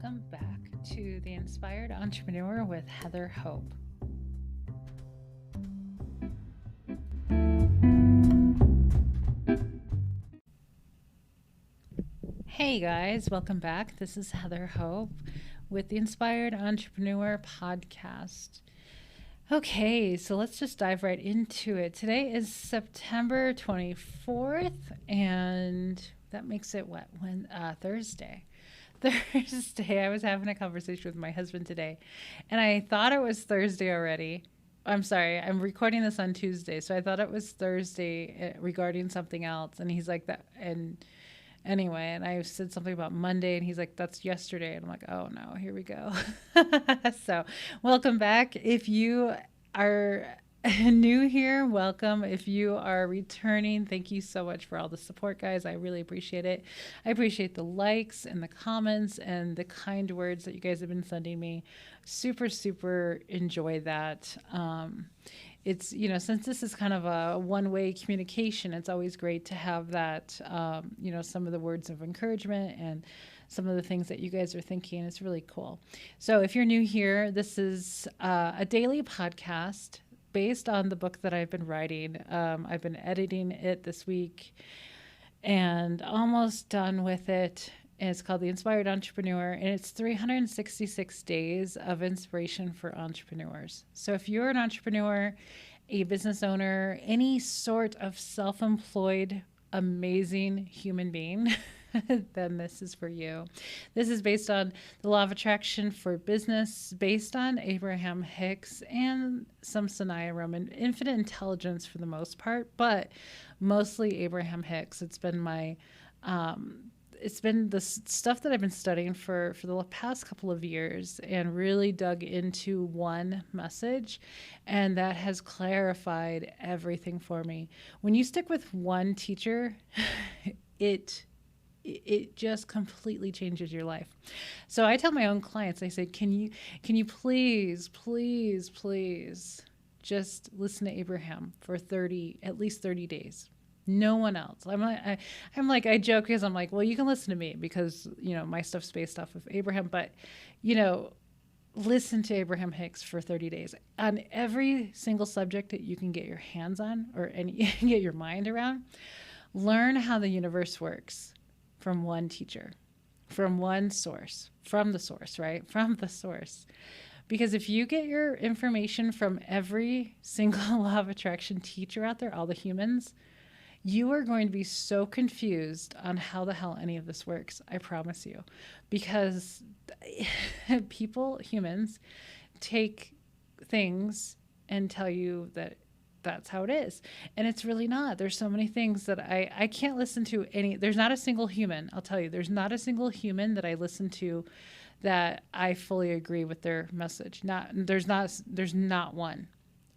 Welcome back to The Inspired Entrepreneur with Heather Hope. Hey guys, welcome back. This is Heather Hope with the Inspired Entrepreneur podcast. Okay, so let's just dive right into it. Today is September 24th, and that makes it Thursday. Thursday. I was having a conversation with my husband today, and I thought it was Thursday already. I'm sorry, I'm recording this on Tuesday, so I thought it was Thursday regarding something else. And he's like that, and anyway, and I said something about Monday, and he's like, that's yesterday. And I'm like, oh no, here we go. So, welcome back. If you are new here, welcome. If you are returning, thank you so much for all the support, guys. I really appreciate it. I appreciate the likes and the comments and the kind words that you guys have been sending me. Super, super enjoy that. It's, since this is kind of a one-way communication, it's always great to have that, some of the words of encouragement and some of the things that you guys are thinking. It's really cool. So if you're new here, this is a daily podcast based on the book that I've been writing. I've been editing it this week and almost done with it. And it's called The Inspired Entrepreneur, and it's 366 days of inspiration for entrepreneurs. So if you're an entrepreneur, a business owner, any sort of self-employed, amazing human being, then this is for you. This is based on the law of attraction for business, based on Abraham Hicks and some Sanaya Roman, infinite intelligence for the most part, but mostly Abraham Hicks. It's been it's been the stuff that I've been studying for the past couple of years, and really dug into one message, and that has clarified everything for me. When you stick with one teacher, it just completely changes your life. So I tell my own clients, I say, can you please just listen to Abraham for at least 30 days. No one else. I joke because I'm like, well, you can listen to me because, my stuff's based off of Abraham, but, listen to Abraham Hicks for 30 days on every single subject that you can get your hands on or get your mind around. Learn how the universe works from one teacher, from one source, from the source, right? From the source. Because if you get your information from every single law of attraction teacher out there, all the humans, you are going to be so confused on how the hell any of this works. I promise you. Because humans, take things and tell you that that's how it is. And it's really not. There's so many things that I can't listen to there's not a single human, I'll tell you, there's not a single human that I listen to that I fully agree with their message. There's not one.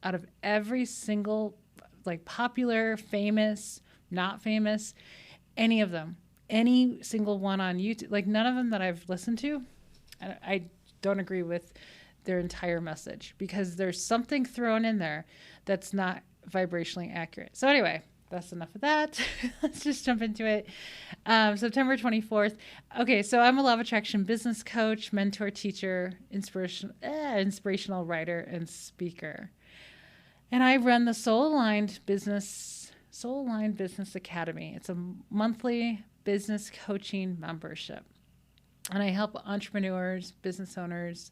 Out of every single, like, popular, famous, not famous, any of them, any single one on YouTube, like, none of them that I've listened to, I don't agree with their entire message, because there's something thrown in there that's not vibrationally accurate. So anyway, that's enough of that. Let's just jump into it. September 24th. Okay, so I'm a law of attraction business coach, mentor, teacher, inspirational writer, and speaker. And I run the Soul Aligned Business Academy. It's a monthly business coaching membership. And I help entrepreneurs, business owners,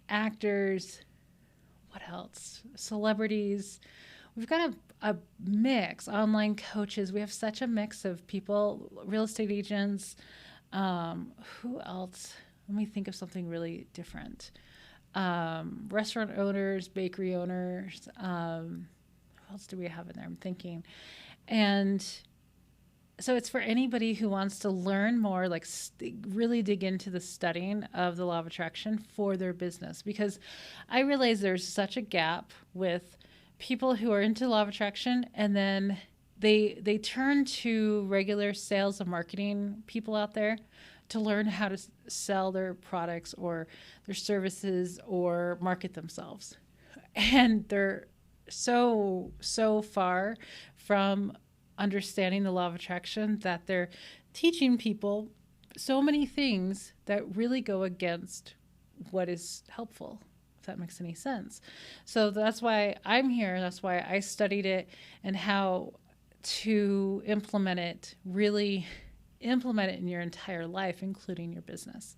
actors, what else? Celebrities. We've got a mix, online coaches. We have such a mix of people, real estate agents. Who else? Let me think of something really different. Restaurant owners, bakery owners. Who else do we have in there? I'm thinking. And so it's for anybody who wants to learn more, like really dig into the studying of the law of attraction for their business. Because I realize there's such a gap with people who are into law of attraction, and then they turn to regular sales and marketing people out there to learn how to sell their products or their services or market themselves. And they're so far from understanding the law of attraction that they're teaching people so many things that really go against what is helpful, if that makes any sense. So that's why I'm here. That's why I studied it and how to implement it, really implement it in your entire life, including your business.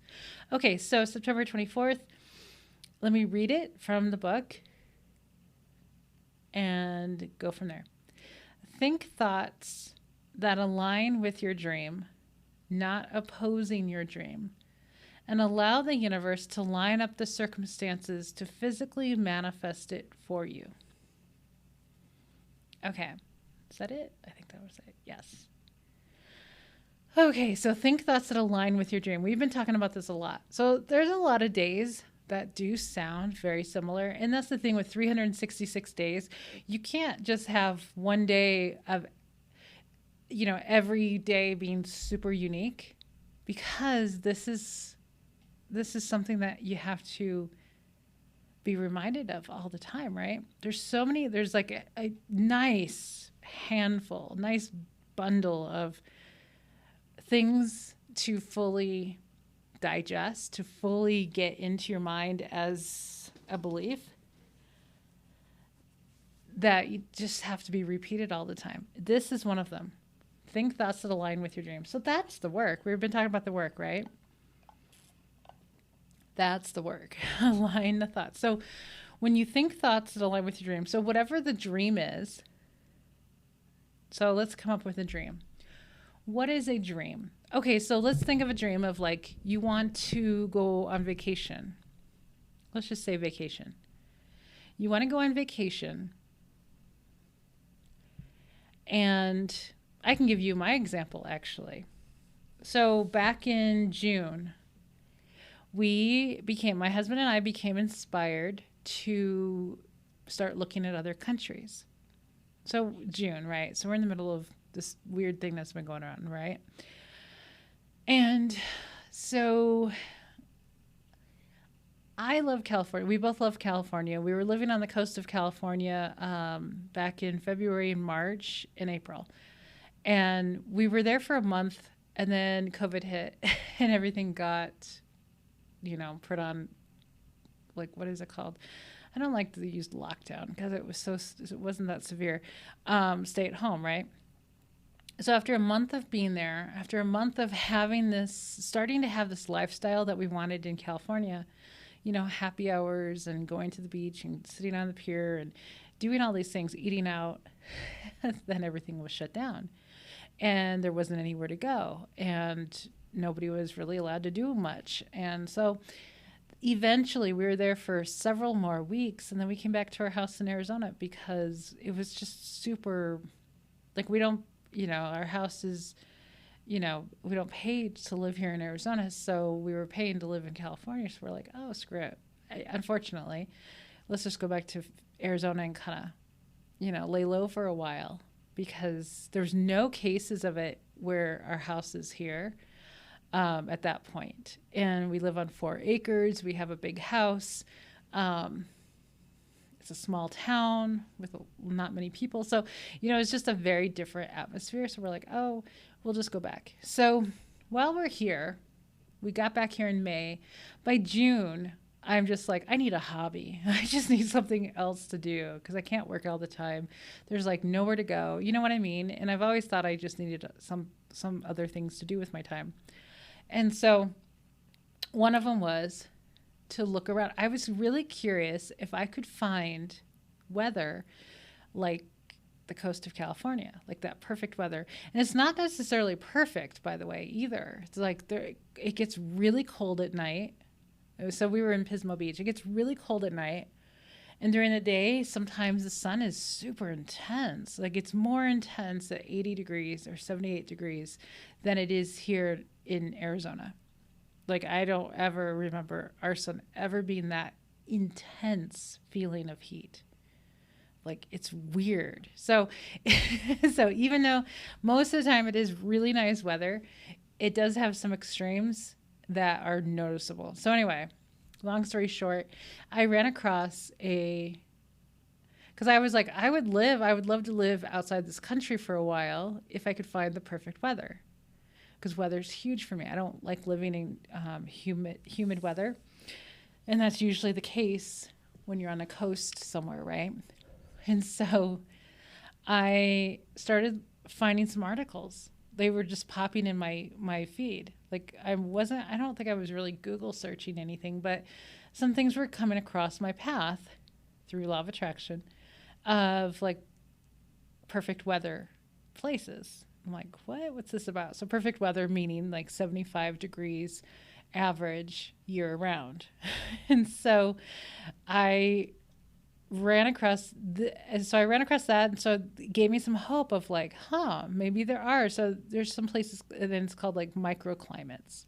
Okay, so September 24th, let me read it from the book and go from there. Think thoughts that align with your dream, not opposing your dream, and allow the universe to line up the circumstances to physically manifest it for you. Okay, is that it? I think that was it. Yes. Okay, so think thoughts that align with your dream. We've been talking about this a lot. So there's a lot of days that do sound very similar. And that's the thing with 366 days. You can't just have one day of, every day being super unique, because this is something that you have to be reminded of all the time, right? There's like a nice handful, nice bundle of things to fully digest, to fully get into your mind as a belief, that you just have to be repeated all the time. This is one of them. Think thoughts that align with your dreams. So that's the work. We've been talking about the work, right? That's the work. Align the thoughts. So when you think thoughts that align with your dream, so whatever the dream is, so let's come up with a dream. What is a dream? Okay, so let's think of a dream of like you want to go on vacation. Let's just say vacation. You want to go on vacation. And I can give you my example, actually. So back in June, my husband and I became inspired to start looking at other countries. So June, right? So we're in the middle of this weird thing that's been going on, right? And so I love California. We both love California. We were living on the coast of California back in February and March and April. And we were there for a month, and then COVID hit and everything got, put on, like, what is it called? I don't like to use lockdown because it wasn't that severe. Stay at home, right? So after a month of being there, after a month of starting to have this lifestyle that we wanted in California, happy hours and going to the beach and sitting on the pier and doing all these things, eating out, then everything was shut down. And there wasn't anywhere to go. And nobody was really allowed to do much. And so eventually we were there for several more weeks. And then we came back to our house in Arizona because it was just super, like, we don't, our house is, we don't pay to live here in Arizona. So we were paying to live in California. So we're like, oh, screw it. Unfortunately, let's just go back to Arizona and kind of, lay low for a while, because there's no cases of it where our house is here at that point. And we live on 4 acres. We have a big house. It's a small town with not many people. So, it's just a very different atmosphere. So we're like, oh, we'll just go back. So while we're here, we got back here in May. By June, I'm just like, I need a hobby. I just need something else to do because I can't work all the time. There's like nowhere to go. You know what I mean? And I've always thought I just needed some other things to do with my time. And so one of them was to look around. I was really curious if I could find weather like the coast of California, like that perfect weather. And it's not necessarily perfect, by the way, either. It's like it gets really cold at night. So we were in Pismo Beach. It gets really cold at night. And during the day, sometimes the sun is super intense. Like it's more intense at 80 degrees or 78 degrees than it is here in Arizona. Like I don't ever remember our sun ever being that intense feeling of heat. Like it's weird. So even though most of the time it is really nice weather, it does have some extremes that are noticeable. So anyway, long story short, I ran across because I was like, I would love to live outside this country for a while if I could find the perfect weather. because weather's huge for me. I don't like living in humid weather. And that's usually the case when you're on a coast somewhere, right? And so I started finding some articles. They were just popping in my feed. Like I don't think I was really Google searching anything, but some things were coming across my path through law of attraction of like perfect weather places. I'm like, what? What's this about? So perfect weather meaning like 75 degrees average year round. And so I ran across I ran across that, and so it gave me some hope of like, maybe there are. So there's some places, and then it's called like microclimates.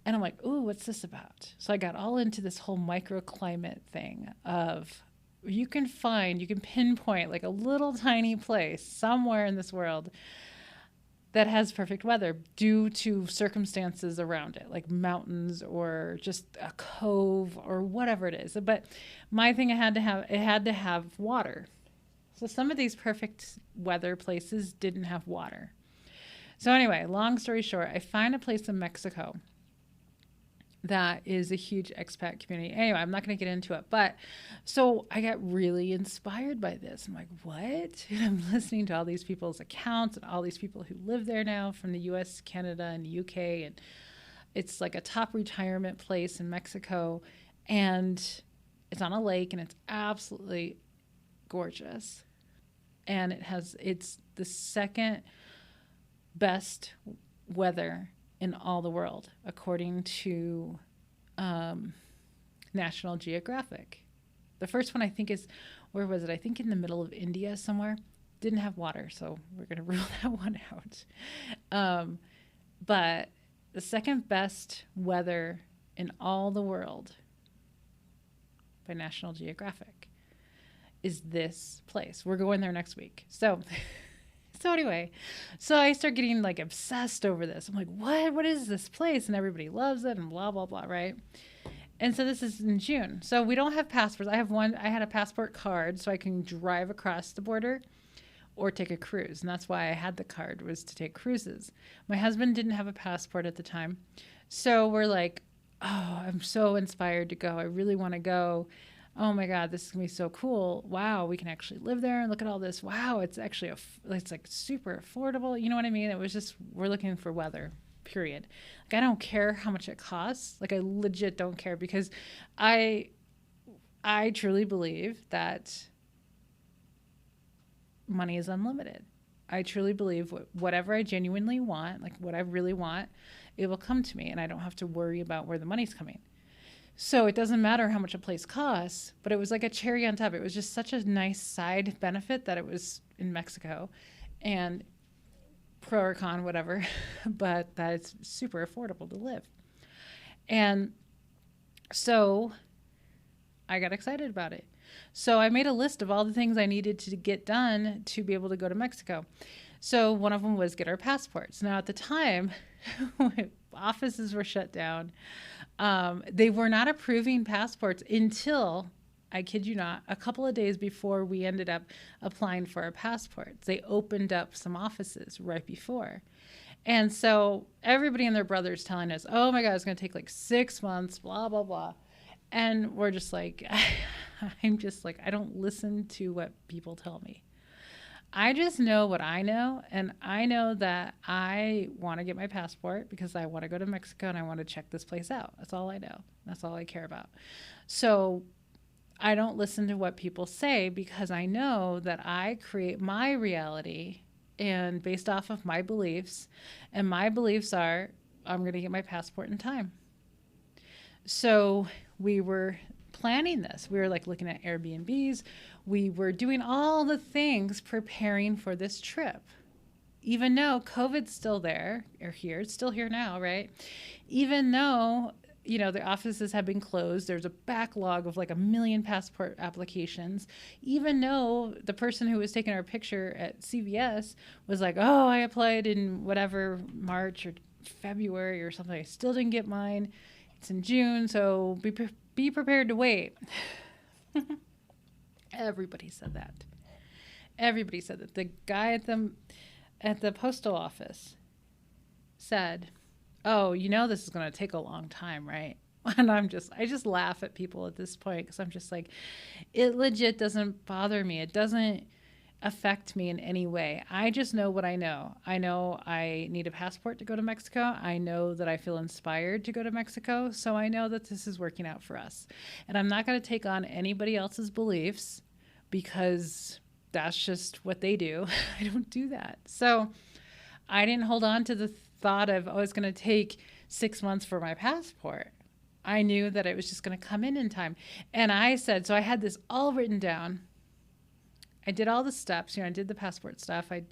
And I'm like, ooh, what's this about? So I got all into this whole microclimate thing of you can pinpoint like a little tiny place somewhere in this world that has perfect weather due to circumstances around it, like mountains or just a cove or whatever it is. But my thing, it had to have water. So some of these perfect weather places didn't have water. So anyway, long story short, I find a place in Mexico that is a huge expat community. Anyway, I'm not going to get into it. But so I got really inspired by this. I'm like, what? And I'm listening to all these people's accounts and all these people who live there now from the US, Canada, and the UK. And it's like a top retirement place in Mexico. And it's on a lake and it's absolutely gorgeous. And it's the second best weather in all the world, according to National Geographic. The first one I think is, where was it? I think in the middle of India somewhere. Didn't have water, so we're going to rule that one out. But the second best weather in all the world by National Geographic is this place. We're going there next week. So anyway, so I start getting like obsessed over this. I'm like, what is this place? And everybody loves it and blah, blah, blah, right? And so this is in June. So we don't have passports. I had a passport card so I can drive across the border or take a cruise. And that's why I had the card, was to take cruises. My husband didn't have a passport at the time. So we're like, oh, I'm so inspired to go. I really want to go. Oh my God, this is gonna be so cool. Wow, we can actually live there and look at all this. Wow, it's actually, it's like super affordable. You know what I mean? It was just, we're looking for weather, period. Like, I don't care how much it costs. Like, I legit don't care, because I truly believe that money is unlimited. I truly believe whatever I genuinely want, like what I really want, it will come to me, and I don't have to worry about where the money's coming. So it doesn't matter how much a place costs, but it was like a cherry on top. It was just such a nice side benefit that it was in Mexico, and pro or con, whatever, but that it's super affordable to live. And so I got excited about it. So I made a list of all the things I needed to get done to be able to go to Mexico. So one of them was get our passports. Now at the time, offices were shut down. They were not approving passports until, I kid you not, a couple of days before we ended up applying for our passports. They opened up some offices right before. And so everybody and their brother's telling us, oh my God, it's going to take like 6 months, blah, blah, blah. And we're just like, I'm just like, I don't listen to what people tell me. I just know what I know, and I know that I want to get my passport because I want to go to Mexico and I want to check this place out. That's all I know. That's all I care about. So I don't listen to what people say, because I know that I create my reality and based off of my beliefs, and my beliefs are I'm going to get my passport in time. So we were planning this. We were like looking at Airbnbs. We were doing all the things preparing for this trip. Even though COVID's still there, or here, it's still here now, right? Even though, you know, the offices have been closed, there's a backlog of like 1 million passport applications. Even though the person who was taking our picture at CVS was like, oh, I applied in whatever, March or February or something. I still didn't get mine. It's in June, so be prepared to wait. Everybody said that. Everybody said that. The guy at the postal office said, oh, this is going to take a long time, right? And I just laugh at people at this point because I'm just like, it legit doesn't bother me. It doesn't affect me in any way. I just know what I know. I know I need a passport to go to Mexico. I know that I feel inspired to go to Mexico. So I know that this is working out for us. And I'm not going to take on anybody else's beliefs because that's just what they do. I don't do that. So I didn't hold on to the thought of, oh, it's going to take 6 months for my passport. I knew that it was just going to come in time. And I said, so I had this all written down. I did all the steps, I did the passport stuff. I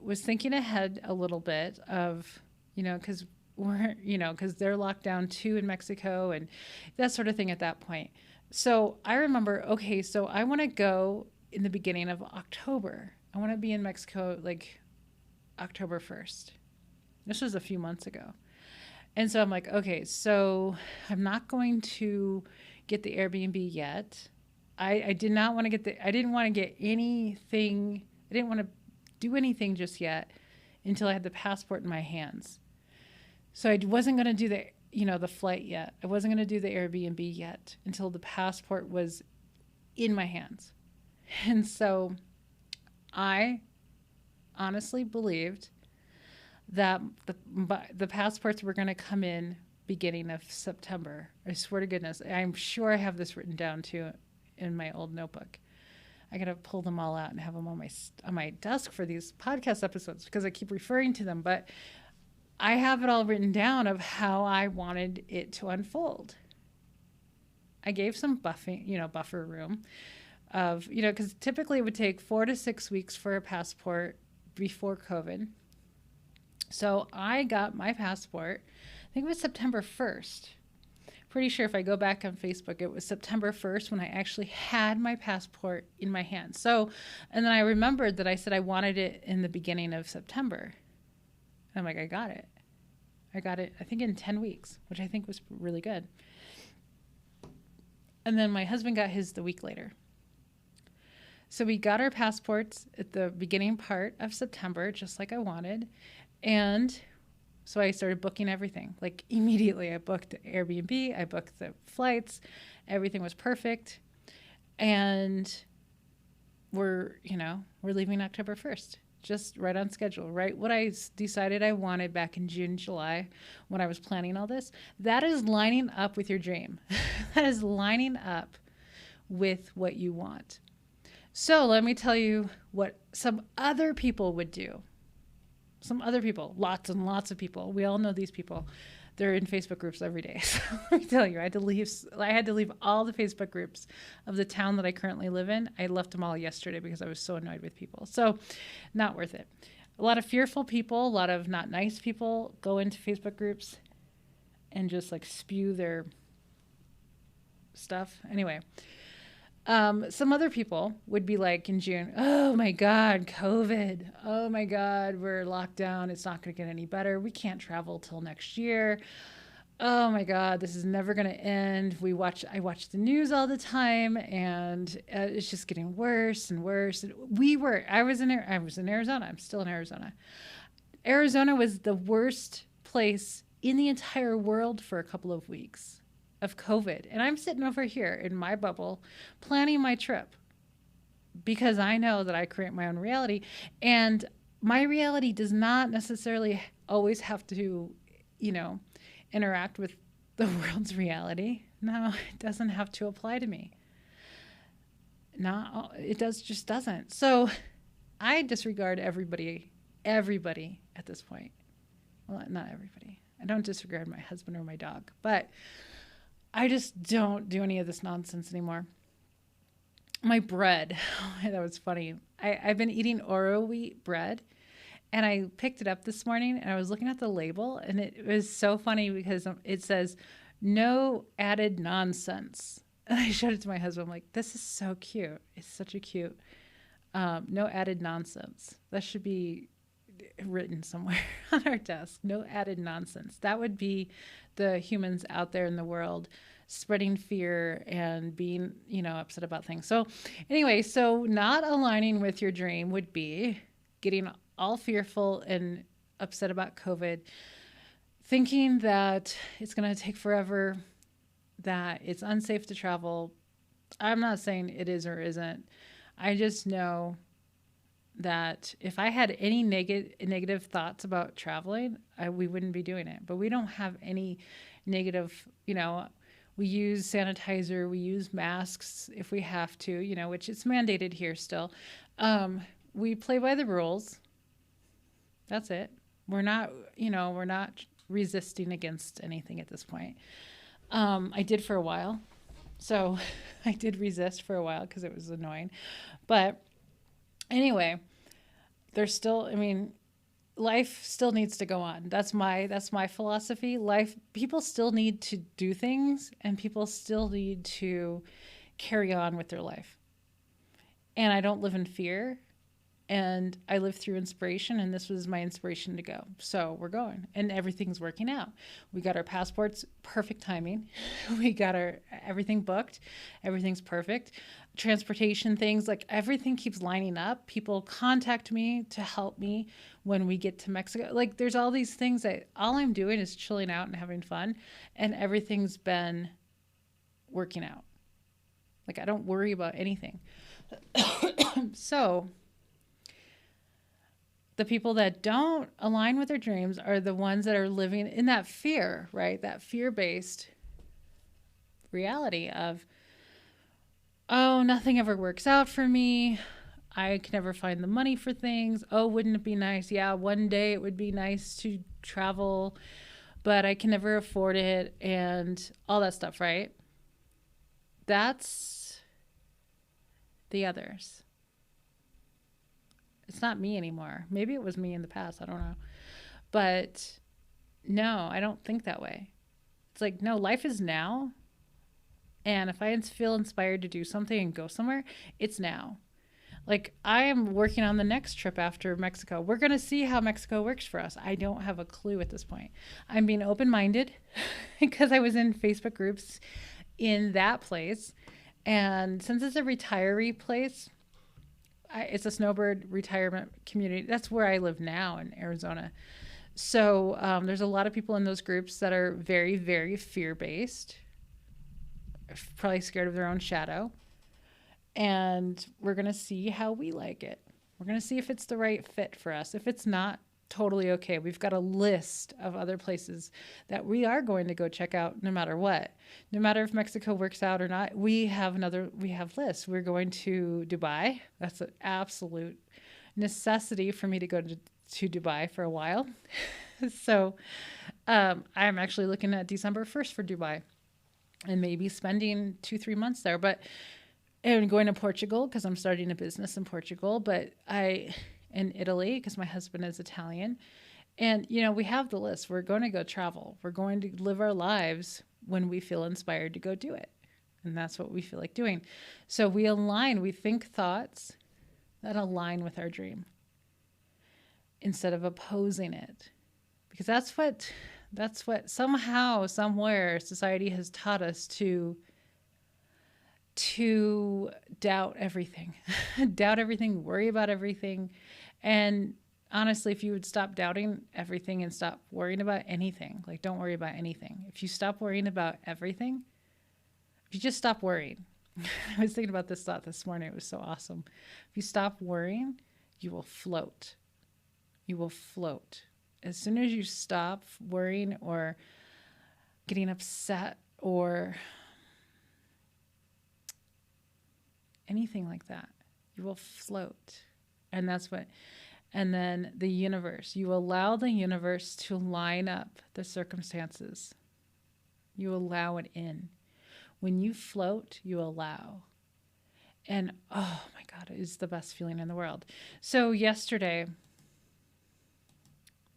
was thinking ahead a little bit of, because because they're locked down too in Mexico and that sort of thing at that point. So I remember, okay, so I want to go in the beginning of October. I want to be in Mexico like October 1st. This was a few months ago. And so I'm like, okay, so I'm not going to get the Airbnb yet. I did not want to I didn't want to get anything. I didn't want to do anything just yet until I had the passport in my hands. So I wasn't going to do the flight yet. I wasn't going to do the Airbnb yet until the passport was in my hands. And so I honestly believed that the passports were going to come in beginning of September. I swear to goodness. I'm sure I have this written down too in my old notebook. I got to pull them all out and have them on my desk for these podcast episodes because I keep referring to them. But I have it all written down of how I wanted it to unfold. I gave some buffer room of, because typically it would take 4 to 6 weeks for a passport before COVID. So I got my passport, I think it was September 1st. Pretty sure if I go back on Facebook, it was September 1st when I actually had my passport in my hand. So, and then I remembered that I said I wanted it in the beginning of September. And I'm like, I got it, I think in 10 weeks, which I think was really good. And then my husband got his the week later. So we got our passports at the beginning part of September, just like I wanted. And so I started booking everything. Like immediately I booked the Airbnb, I booked the flights, everything was perfect. And we're leaving October 1st, just right on schedule, right? What I decided I wanted back in June, July, when I was planning all this, that is lining up with your dream. That is lining up with what you want. So let me tell you what some other people would do. Some other people, lots and lots of people. We all know these people. They're in Facebook groups every day. So let me tell you, I had to leave all the Facebook groups of the town that I currently live in. I left them all yesterday because I was so annoyed with people. So not worth it. A lot of fearful people, a lot of not nice people go into Facebook groups and just like spew their stuff. Anyway, some other people would be like in June, oh my God, COVID. Oh my God, we're locked down. It's not going to get any better. We can't travel till next year. Oh my God, this is never going to end. I watch the news all the time and it's just getting worse and worse. I was in Arizona. I'm still in Arizona. Arizona was the worst place in the entire world for a couple of weeks of COVID. And I'm sitting over here in my bubble planning my trip because I know that I create my own reality. And my reality does not necessarily always have to, interact with the world's reality. No, it doesn't have to apply to me. No, it just doesn't. So I disregard everybody at this point. Well, not everybody. I don't disregard my husband or my dog, but I just don't do any of this nonsense anymore. My bread, that was funny. I've been eating Oro wheat bread, and I picked it up this morning, and I was looking at the label, and it was so funny because it says, no added nonsense. And I showed it to my husband. I'm like, this is so cute. It's such a cute, no added nonsense. That should be written somewhere on our desk. No added nonsense. That would be the humans out there in the world spreading fear and being, upset about things. So anyway, so not aligning with your dream would be getting all fearful and upset about COVID, thinking that it's going to take forever, that it's unsafe to travel. I'm not saying it is or isn't. I just know that if I had any negative thoughts about traveling, we wouldn't be doing it. But we don't have any negative, we use sanitizer, we use masks if we have to, which it's mandated here still. We play by the rules. That's it. We're not resisting against anything at this point. I did for a while. So I did resist for a while because it was annoying. But anyway, there's still, life still needs to go on. That's my philosophy. People still need to do things, and people still need to carry on with their life. And I don't live in fear, and I live through inspiration, and this was my inspiration to go. So we're going, and everything's working out. We got our passports, perfect timing. We got everything booked. Everything's perfect. Transportation things, like everything keeps lining up. People contact me to help me when we get to Mexico. Like there's all these things that all I'm doing is chilling out and having fun, and everything's been working out. Like I don't worry about anything. So the people that don't align with their dreams are the ones that are living in that fear, right? That fear-based reality of, oh, nothing ever works out for me. I can never find the money for things. Oh, wouldn't it be nice? Yeah, one day it would be nice to travel, but I can never afford it, and all that stuff, right? That's the others. It's not me anymore. Maybe it was me in the past. I don't know. But no, I don't think that way. It's like, no, life is now. And if I feel inspired to do something and go somewhere, it's now. Like I am working on the next trip after Mexico. We're going to see how Mexico works for us. I don't have a clue at this point. I'm being open-minded because I was in Facebook groups in that place. And since it's a retiree place, it's a snowbird retirement community. That's where I live now in Arizona. So there's a lot of people in those groups that are very, very fear-based, probably scared of their own shadow. And we're going to see how we like it. We're going to see if it's the right fit for us. If it's not, totally okay. We've got a list of other places that we are going to go check out no matter what. No matter if Mexico works out or not, we have lists. We're going to Dubai. That's an absolute necessity for me to go to Dubai for a while. So I'm actually looking at December 1st for Dubai and maybe spending 2-3 months there. And going to Portugal because I'm starting a business in Portugal, in Italy because my husband is Italian. And, we have the list. We're going to go travel. We're going to live our lives when we feel inspired to go do it. And that's what we feel like doing. So we think thoughts that align with our dream instead of opposing it. Because that's what somehow, somewhere society has taught us to doubt everything, worry about everything. And honestly, if you would stop doubting everything and stop worrying about anything, like don't worry about anything. If you stop worrying about everything, if you just stop worrying, I was thinking about this thought this morning. It was so awesome. If you stop worrying, you will float. You will float. As soon as you stop worrying or getting upset or anything like that, you will float. And then the universe, you allow the universe to line up the circumstances. You allow it in. When you float, you allow. And oh my God, it is the best feeling in the world. So yesterday,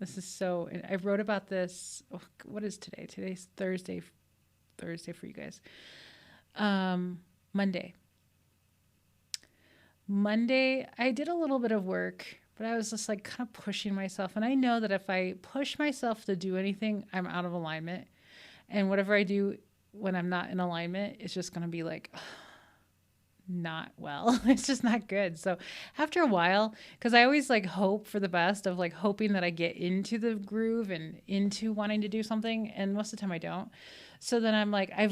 I wrote about this. Oh, what is today? Today's Thursday for you guys. Monday, I did a little bit of work, but I was just like kind of pushing myself. And I know that if I push myself to do anything, I'm out of alignment. And whatever I do when I'm not in alignment, it's just going to be like not well. It's just not good. So after a while, because I always like hope for the best of like hoping that I get into the groove and into wanting to do something. And most of the time I don't. So then I'm like, I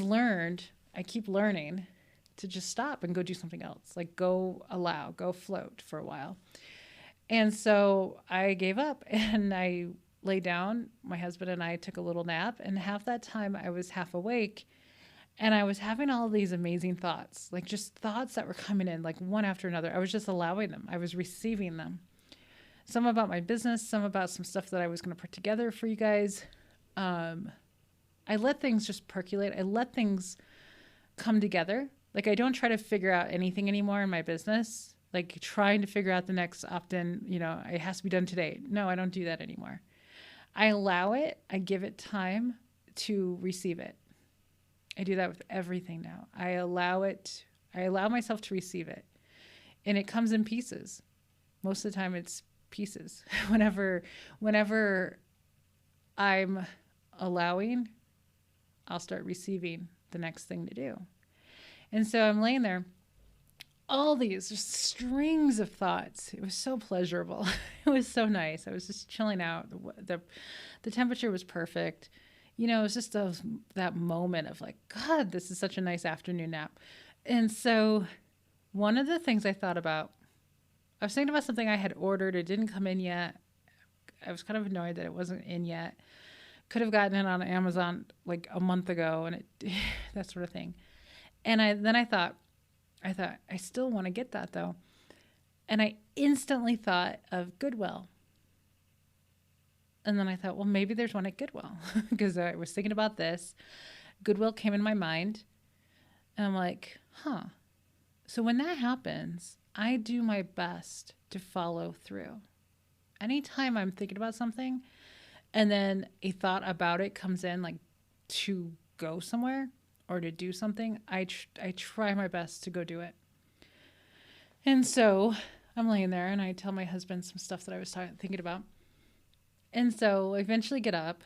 keep learning to just stop and go do something else. Like go float for a while. And so I gave up and I lay down. My husband and I took a little nap. And half that time I was half awake and I was having all these amazing thoughts, like just thoughts that were coming in, like one after another. I was just allowing them, I was receiving them. Some about my business, some about some stuff that I was going to put together for you guys. Um, I let things just percolate. I let things come together. Like I don't try to figure out anything anymore in my business, like trying to figure out the next opt-in, it has to be done today. No, I don't do that anymore. I allow it. I give it time to receive it. I do that with everything now. I allow myself to receive it. And it comes in pieces. Most of the time it's pieces. Whenever I'm allowing, I'll start receiving the next thing to do. And so I'm laying there, all these just strings of thoughts. It was so pleasurable. It was so nice. I was just chilling out. The temperature was perfect. It was just that moment of like, God, this is such a nice afternoon nap. And so one of the things I thought about, I was thinking about something I had ordered. It didn't come in yet. I was kind of annoyed that it wasn't in yet. Could have gotten it on Amazon like a month ago and that sort of thing. And I thought, I still want to get that though. And I instantly thought of Goodwill. And then I thought, well, maybe there's one at Goodwill because I was thinking about this. Goodwill came in my mind and I'm like, huh. So when that happens, I do my best to follow through. Anytime I'm thinking about something and then a thought about it comes in, like to go somewhere or to do something, I try my best to go do it. And so I'm laying there and I tell my husband some stuff that I was thinking about. And so I eventually get up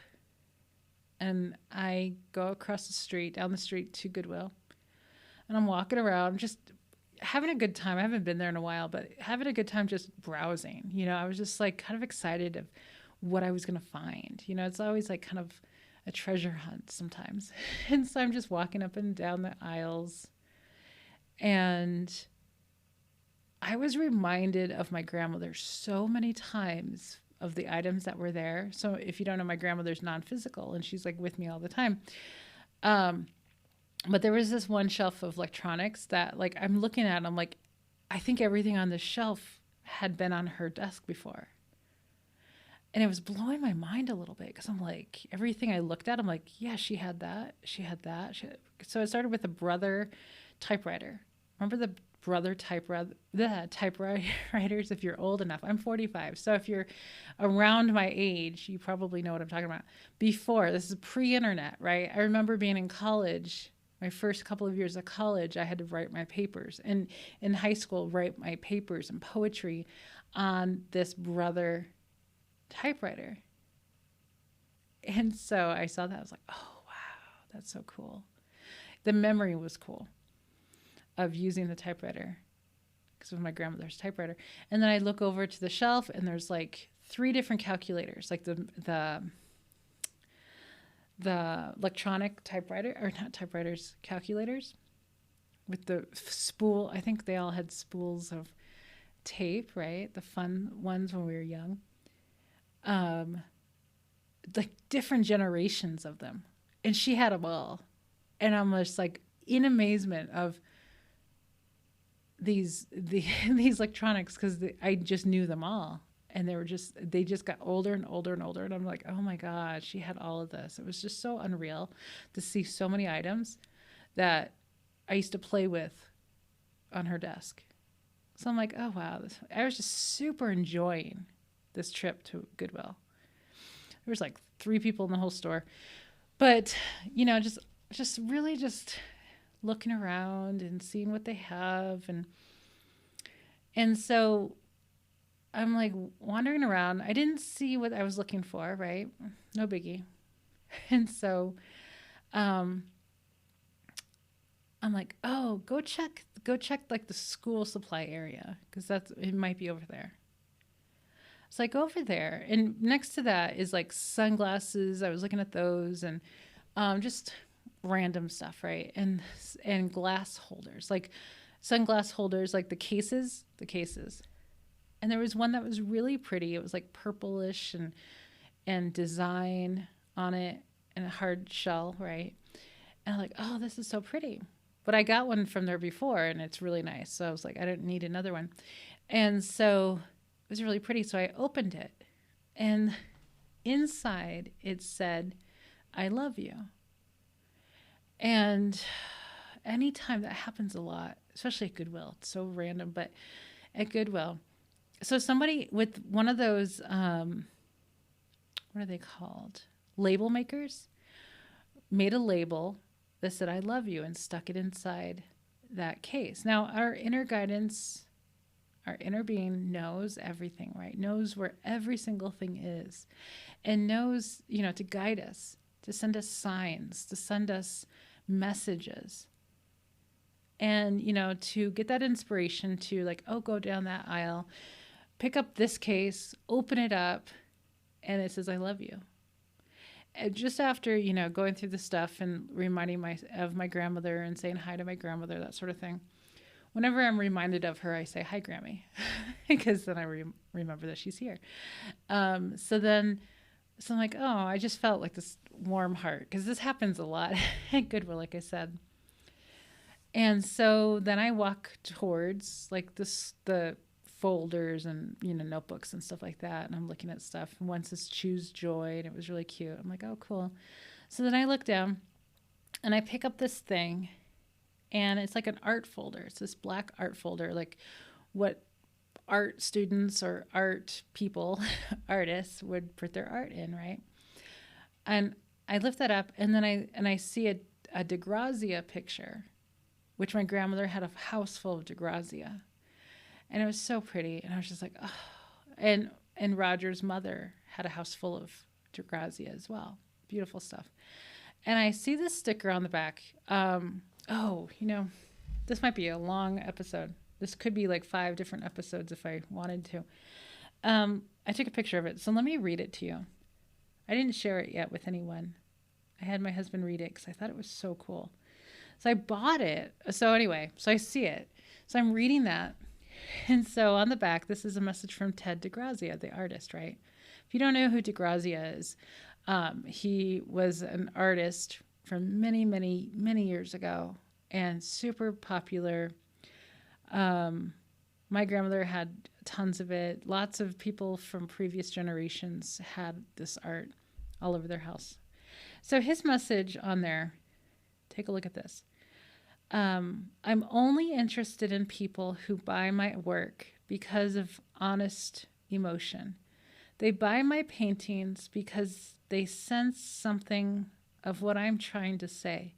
and I go across the street, down the street to Goodwill. And I'm walking around just having a good time. I haven't been there in a while, but having a good time just browsing. I was just like kind of excited of what I was going to find. It's always like kind of a treasure hunt sometimes. And so I'm just walking up and down the aisles. And I was reminded of my grandmother so many times of the items that were there. So if you don't know, my grandmother's non-physical and she's like with me all the time. But there was this one shelf of electronics that like I'm looking at and I'm like, I think everything on this shelf had been on her desk before. And it was blowing my mind a little bit because I'm like, everything I looked at, I'm like, yeah, she had that. She had that. So it started with a Brother typewriter. Remember the Brother typewriters? If you're old enough. I'm 45. So if you're around my age, you probably know what I'm talking about. This is pre-internet, right? I remember being in college. My first couple of years of college, I had to write my papers. And in high school, write my papers and poetry on this Brother typewriter. And so I saw that. I was like, oh, wow, that's so cool. The memory was cool of using the typewriter because it was my grandmother's typewriter. And then I look over to the shelf and there's like 3 different calculators, like the electronic typewriter, or not typewriters, calculators with the spool. I think they all had spools of tape, right? The fun ones when we were young. Like different generations of them. And she had them all. And I'm just like in amazement of these electronics because I just knew them all. And they just got older and older and older. And I'm like, oh my God, she had all of this. It was just so unreal to see so many items that I used to play with on her desk. So I'm like, oh wow, I was just super enjoying this trip to Goodwill. There was like 3 people in the whole store, but just really just looking around and seeing what they have. And so I'm like wandering around. I didn't see what I was looking for, right? No biggie. And so, I'm like, oh, go check like the school supply area because it might be over there. So I go over there, and next to that is like sunglasses. I was looking at those and just random stuff, right? And glass holders, like sunglass holders, like the cases. And there was one that was really pretty. It was like purplish and design on it and a hard shell, right? And I'm like, oh, this is so pretty. But I got one from there before and it's really nice. So I was like, I didn't need another one. And so it was really pretty. So I opened it and inside it said, I love you. And anytime that happens a lot, especially at Goodwill, it's so random, but at Goodwill. So somebody with one of those, what are they called? Label makers made a label that said, I love you, and stuck it inside that case. Now, our inner guidance, our inner being knows everything, right? Knows where every single thing is and knows, to guide us, to send us signs, to send us messages. And, to get that inspiration to like, oh, go down that aisle, pick up this case, open it up, and it says, I love you. And just after, going through the stuff and reminding of my grandmother and saying hi to my grandmother, that sort of thing. Whenever I'm reminded of her, I say, hi, Grammy, because then I remember that she's here. So I'm like, oh, I just felt like this warm heart, because this happens a lot at Goodwill, like I said. And so then I walk towards like the folders and notebooks and stuff like that, and I'm looking at stuff, and one says choose joy, and it was really cute. I'm like, oh, cool. So then I look down and I pick up this thing, and it's like an art folder. It's this black art folder, like what art students or art people artists would put their art in, right? And I lift that up, and then I see a DeGrazia picture, which my grandmother had a house full of DeGrazia. And it was so pretty. And I was just like, oh. And Roger's mother had a house full of DeGrazia as well. Beautiful stuff. And I see this sticker on the back. This might be a long episode. This could be like 5 different episodes if I wanted to. I took a picture of it. So let me read it to you. I didn't share it yet with anyone. I had my husband read it because I thought it was so cool. So I bought it. So anyway, so I see it. So I'm reading that. And so on the back, this is a message from Ted DeGrazia, the artist, right? If you don't know who DeGrazia is, he was an artist from many, many, many years ago and super popular. My grandmother had tons of it. Lots of people from previous generations had this art all over their house. So his message on there, take a look at this. I'm only interested in people who buy my work because of honest emotion. They buy my paintings because they sense something of what I'm trying to say.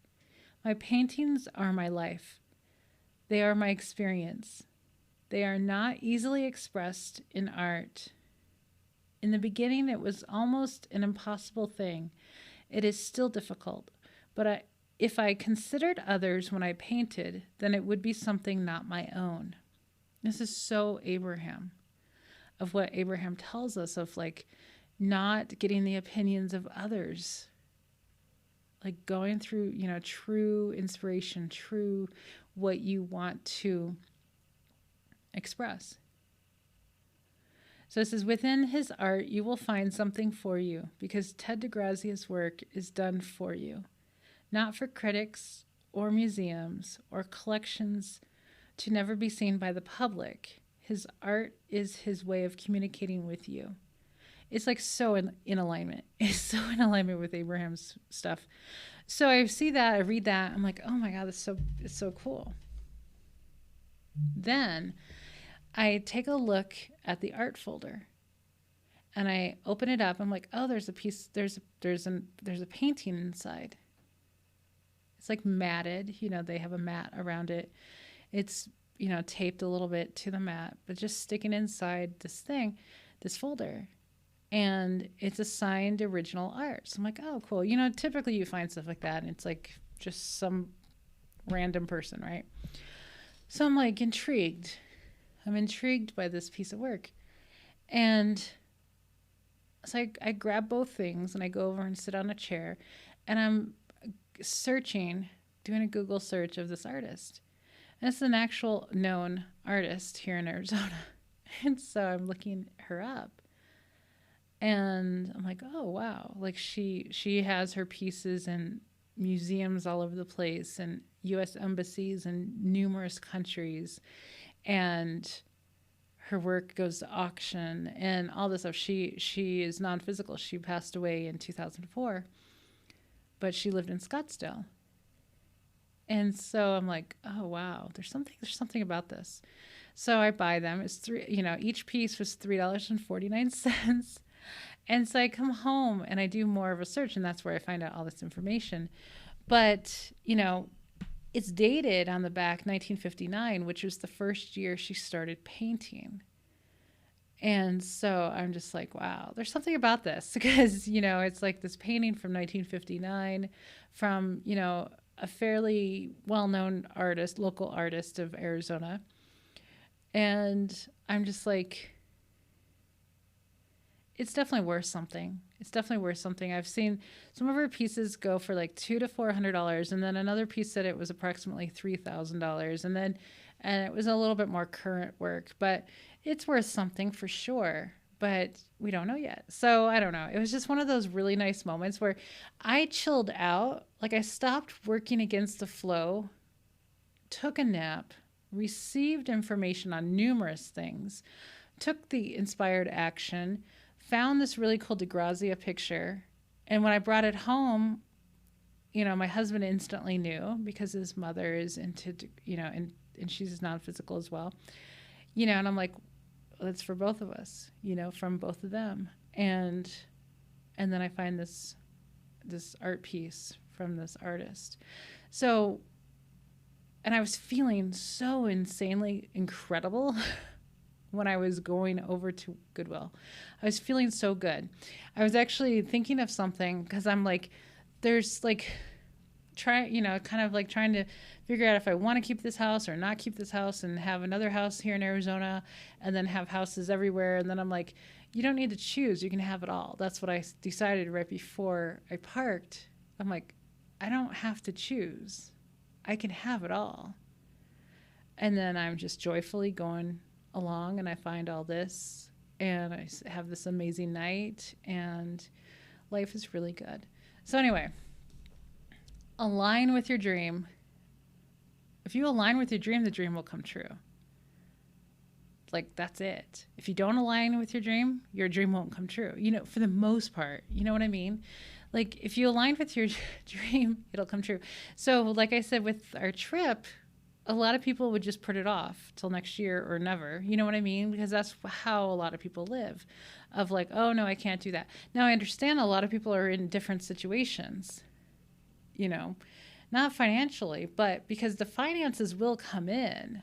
My paintings are my life. They are my experience. They are not easily expressed in art. In the beginning, it was almost an impossible thing. It is still difficult, but if I considered others when I painted, then it would be something not my own. This is so Abraham, of what Abraham tells us of like not getting the opinions of others, like going through, true inspiration, true what you want to express. So it says, within his art, you will find something for you because Ted DeGrazia's work is done for you. Not for critics or museums or collections to never be seen by the public. His art is his way of communicating with you. It's like so in alignment. It's so in alignment with Abraham's stuff. So I see that, I read that, I'm like, oh my God, it's so cool. Then I take a look at the art folder and I open it up. I'm like, oh, there's a painting inside. It's like matted, they have a mat around it. It's, taped a little bit to the mat, but just sticking inside this folder. And it's a signed original art. So I'm like, oh, cool. Typically you find stuff like that and it's like just some random person, right? So I'm like intrigued. I'm intrigued by this piece of work. And so I grab both things and I go over and sit on a chair and I'm searching, doing a Google search of this artist. And it's an actual known artist here in Arizona. And so I'm looking her up. And I'm like, oh wow, like she has her pieces in museums all over the place and US embassies in numerous countries, and her work goes to auction and all this stuff. She is non-physical. She passed away in 2004, but she lived in Scottsdale. And so I'm like, oh wow, there's something about this. So I buy them. It's each piece was $3.49. And so I come home and I do more of a search, and that's where I find out all this information. But, it's dated on the back 1959, which was the first year she started painting. And so I'm just like, wow, there's something about this because, it's like this painting from 1959 from, a fairly well-known artist, local artist of Arizona. And I'm just like, it's definitely worth something. It's definitely worth something. I've seen some of her pieces go for like $200 to $400, and then another piece said it was approximately $3,000, and it was a little bit more current work, but it's worth something for sure. But we don't know yet. So I don't know. It was just one of those really nice moments where I chilled out. Like I stopped working against the flow, took a nap, received information on numerous things, took the inspired action, found this really cool DeGrazia picture. And when I brought it home, my husband instantly knew because his mother is into, and she's non-physical as well, and I'm like, well, it's for both of us, from both of them. And then I find this art piece from this artist. So, and I was feeling so insanely incredible when I was going over to Goodwill. I was feeling so good. I was actually thinking of something because I'm like, there's like, trying to figure out if I want to keep this house or not keep this house and have another house here in Arizona and then have houses everywhere. And then I'm like, you don't need to choose. You can have it all. That's what I decided right before I parked. I'm like, I don't have to choose. I can have it all. And then I'm just joyfully going along and I find all this and I have this amazing night and life is really good. So anyway, align with your dream. If you align with your dream, the dream will come true. Like that's it. If you don't align with your dream won't come true. For the most part, you know what I mean? Like if you align with your dream, it'll come true. So like I said, with our trip, a lot of people would just put it off till next year or never. You know what I mean? Because that's how a lot of people live, of like, oh no, I can't do that. Now I understand a lot of people are in different situations, not financially, but because the finances will come in.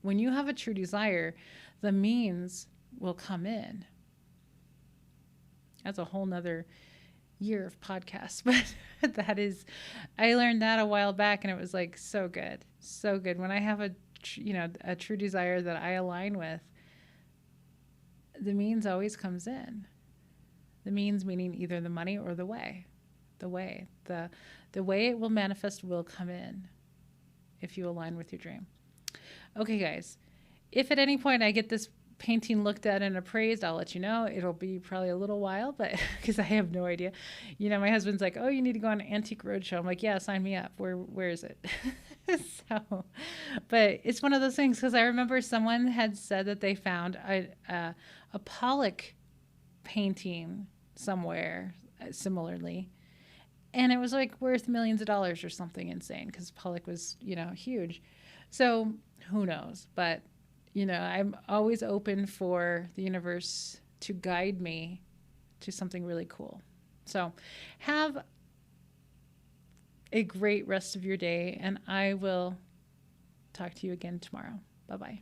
When you have a true desire, the means will come in. That's a whole nother year of podcasts, but I learned that a while back and it was like so good. When I have a true desire that I align with, the means always comes in. The means meaning either the money or the way. The way it will manifest will come in if you align with your dream. Okay, guys, if at any point I get this painting looked at and appraised, I'll let you know. It'll be probably a little while, but because I have no idea. My husband's like, oh, you need to go on an Antique Roadshow. I'm like, yeah, sign me up. Where is it? So, but it's one of those things because I remember someone had said that they found a Pollock painting somewhere similarly. And it was like worth millions of dollars or something insane because Pollock was, huge. So who knows? But, I'm always open for the universe to guide me to something really cool. So have a great rest of your day, and I will talk to you again tomorrow. Bye-bye.